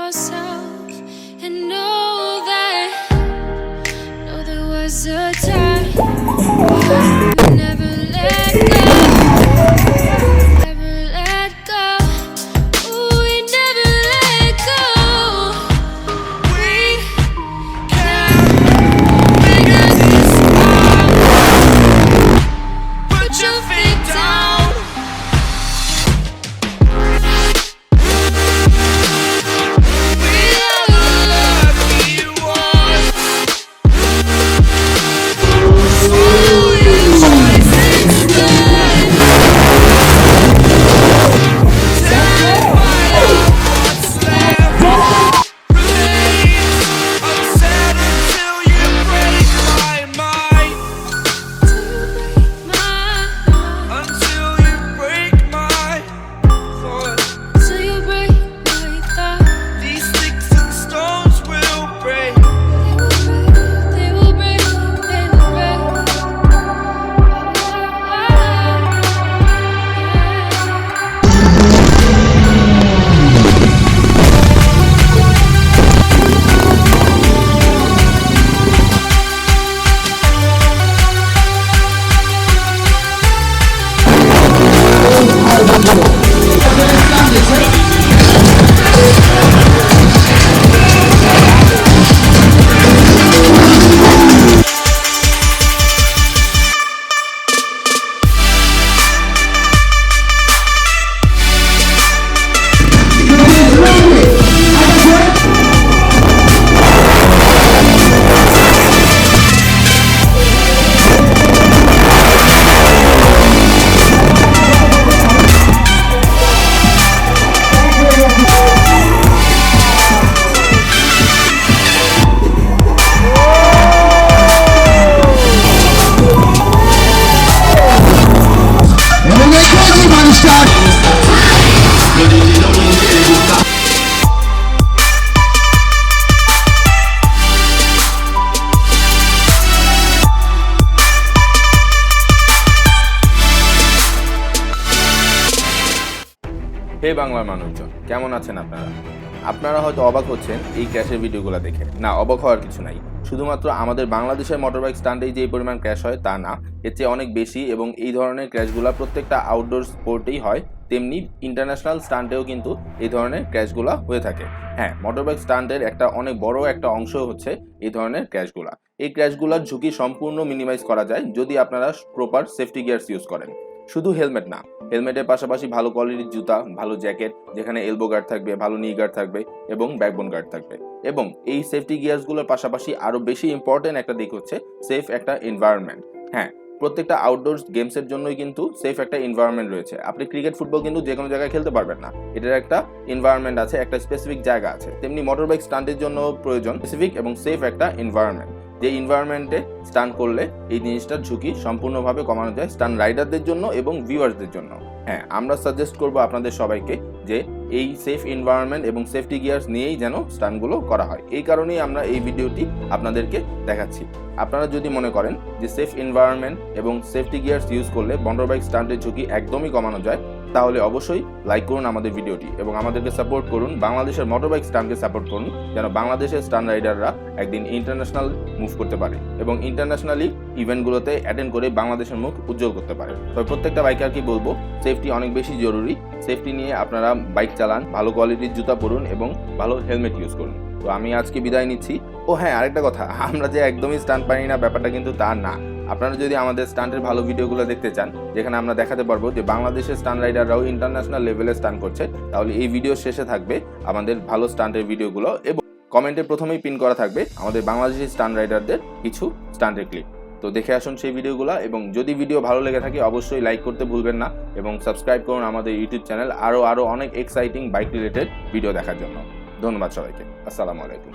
yourself and know there was a time you never let go. Never let go. Ooh, we never let go. We can figure this out. Put your feet down. হে বাংলার মানুষজন, কেমন আছেন আপনারা হয়তো অবাক হচ্ছেন এই ক্র্যাশের ভিডিওগুলো দেখে। না, অবাক হওয়ার কিছু নাই। শুধুমাত্র আমাদের বাংলাদেশের মোটরবাইক স্টান্টেই যে পরিমাণ ক্র্যাশ হয় তা না, এর চেয়ে অনেক বেশি। এবং এই ধরনের ক্র্যাশগুলো প্রত্যেকটা আউটডোর স্পোর্টেই হয়, তেমনি ইন্টারন্যাশনাল স্টান্টেও কিন্তু এই ধরনের ক্র্যাশগুলো হয়ে থাকে। হ্যাঁ, মোটরবাইক স্টান্টের একটা অনেক বড় একটা অংশ হচ্ছে এই ধরনের ক্র্যাশগুলো। এই ক্র্যাশগুলোর ঝুঁকি সম্পূর্ণ মিনিমাইজ করা যায় যদি আপনারা প্রপার সেফটি গিয়ার্স ইউজ করেন। শুধু হেলমেট না, হেলমেটের পাশাপাশি ভালো কোয়ালিটির জুতা, ভালো জ্যাকেট যেখানে এলবো গার্ড থাকবে, ভালো নি গার্ড থাকবে এবং ব্যাকবোন গার্ড থাকবে। এবং এই সেফটি গিয়ার্সগুলোর পাশাপাশি আরও বেশি ইম্পর্টেন্ট একটা দিক হচ্ছে সেফ একটা এনভায়রনমেন্ট। হ্যাঁ, প্রত্যেকটা আউটডোর গেমসের জন্যই কিন্তু সেফ একটা এনভায়রনমেন্ট রয়েছে। আপনি ক্রিকেট, ফুটবল কিন্তু যে কোনো জায়গায় খেলতে পারবেন না, এটার একটা এনভায়রনমেন্ট আছে, একটা স্পেসিফিক জায়গা আছে। তেমনি মোটরবাইক স্টান্টের জন্য প্রয়োজন স্পেসিফিক এবং সেফ একটা এনভায়রনমেন্ট। যে এনভায়রনমেন্টে স্টান্ট করলে এই জিনিসটার ঝুঁকি সম্পূর্ণভাবে কমানো যায় স্টান্ট রাইডারদের জন্য এবং ভিউয়ার্সদের জন্য। হ্যাঁ, আমরা সাজেস্ট করব আপনাদের সবাইকে যে এই সেফ এনভায়রনমেন্ট এবং সেফটি গিয়ার্স নিয়েই যেন স্টান্টগুলো করা হয়। এই কারণেই আমরা এই ভিডিওটি আপনাদেরকে দেখাচ্ছি। আপনারা যদি মনে করেন যে সেফ এনভায়রনমেন্ট এবং সেফটি গিয়ার্স ইউজ করলে মোটরবাইক স্টান্টের ঝুঁকি একদমই কমানো যায়, তাহলে অবশ্যই লাইক করুন আমাদের ভিডিওটি এবং আমাদেরকে সাপোর্ট করুন। বাংলাদেশের মোটরবাইক স্টান্টকে সাপোর্ট করুন, যেন বাংলাদেশের স্টান্ট রাইডাররা একদিন ইন্টারন্যাশনাল মুভ করতে পারে এবং ইন্টারন্যাশনালি ইভেন্টগুলোতে অ্যাটেন্ড করে বাংলাদেশের মুখ উজ্জ্বল করতে পারে। তবে প্রত্যেকটা বাইকারকে বলবো, সেফটি অনেক বেশি জরুরি। সেফটি নিয়ে আপনারা বাইক চালান, ভালো কোয়ালিটির জুতা পরুন এবং ভালো হেলমেট ইউজ করুন। তো আমি আজকে বিদায় নিচ্ছি। ও হ্যাঁ, আরেকটা কথা, আমরা যে একদমই স্টান্ট পারি না ব্যাপারটা কিন্তু তা না। আপনারা যদি আমাদের স্টান্টের ভালো ভিডিওগুলো দেখতে চান, যেখানে আমরা দেখাতে পারবো যে বাংলাদেশের স্টান্ট রাইডাররাও ইন্টারন্যাশনাল লেভেলে স্টান্ট করছে, তাহলে এই ভিডিও শেষে থাকবে আমাদের ভালো স্টান্টের ভিডিওগুলো এবং কমেন্টে প্রথমেই পিন করা থাকবে আমাদের বাংলাদেশি স্টান্ট রাইডারদের কিছু স্টান্টের ক্লিপ। তো দেখে আসুন সেই ভিডিওগুলো এবং যদি ভিডিও ভালো লেগে থাকে অবশ্যই লাইক করতে ভুলবেন না এবং সাবস্ক্রাইব করুন আমাদের ইউটিউব চ্যানেল আরও অনেক এক্সাইটিং বাইক রিলেটেড ভিডিও দেখার জন্য। ধন্যবাদ সবাইকে। আসসালামু আলাইকুম।